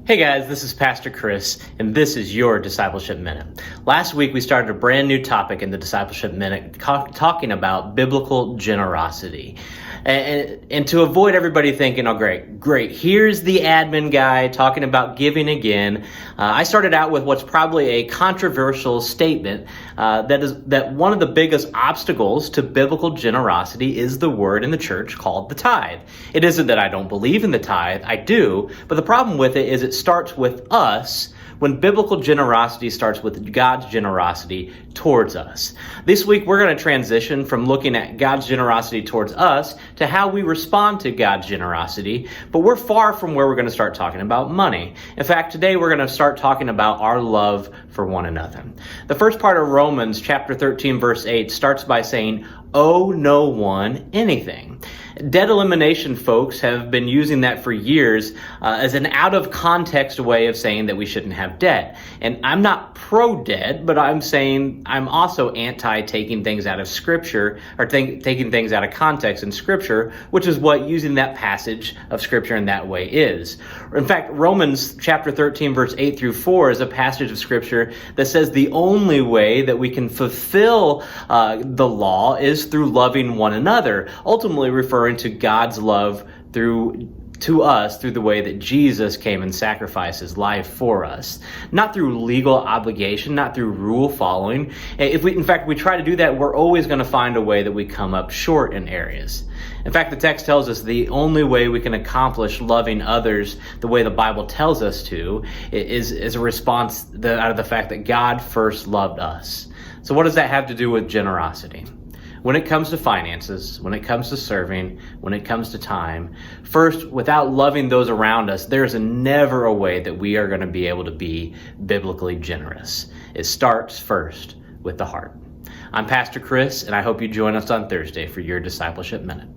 Hey guys, this is Pastor Chris, and this is your Discipleship Minute. Last week we started a brand new topic in the Discipleship Minute talking about biblical generosity. And to avoid everybody thinking, oh great, here's the admin guy talking about giving again, I started out with what's probably a controversial statement that one of the biggest obstacles to biblical generosity is the word in the church called the tithe. It isn't that I don't believe in the tithe, I do, but the problem with it is it starts with us when biblical generosity starts with God's generosity towards us. This week, we're going to transition from looking at God's generosity towards us to how we respond to God's generosity, but we're far from where we're going to start talking about money. In fact, today we're going to start talking about our love for one another. The first part of Romans chapter 13, verse 8 starts by saying, "Owe no one anything." Debt elimination folks have been using that for years as an out-of-context way of saying that we shouldn't have debt. And I'm not pro-debt, but I'm saying I'm also anti-taking things out of Scripture or taking things out of context in Scripture, which is what using that passage of Scripture in that way is. In fact, Romans chapter 13, verse 8 through 4 is a passage of Scripture that says the only way that we can fulfill the law is through loving one another, ultimately referring to God's love to us through the way that Jesus came and sacrificed his life for us. Not through legal obligation, not through rule following. If we try to do that, we're always going to find a way that we come up short in areas. In fact, the text tells us the only way we can accomplish loving others the way the Bible tells us to is a response out of the fact that God first loved us. So what does that have to do with generosity? When it comes to finances, when it comes to serving, when it comes to time, first, without loving those around us, there's never a way that we are going to be able to be biblically generous. It starts first with the heart. I'm Pastor Chris, and I hope you join us on Thursday for your Discipleship Minute.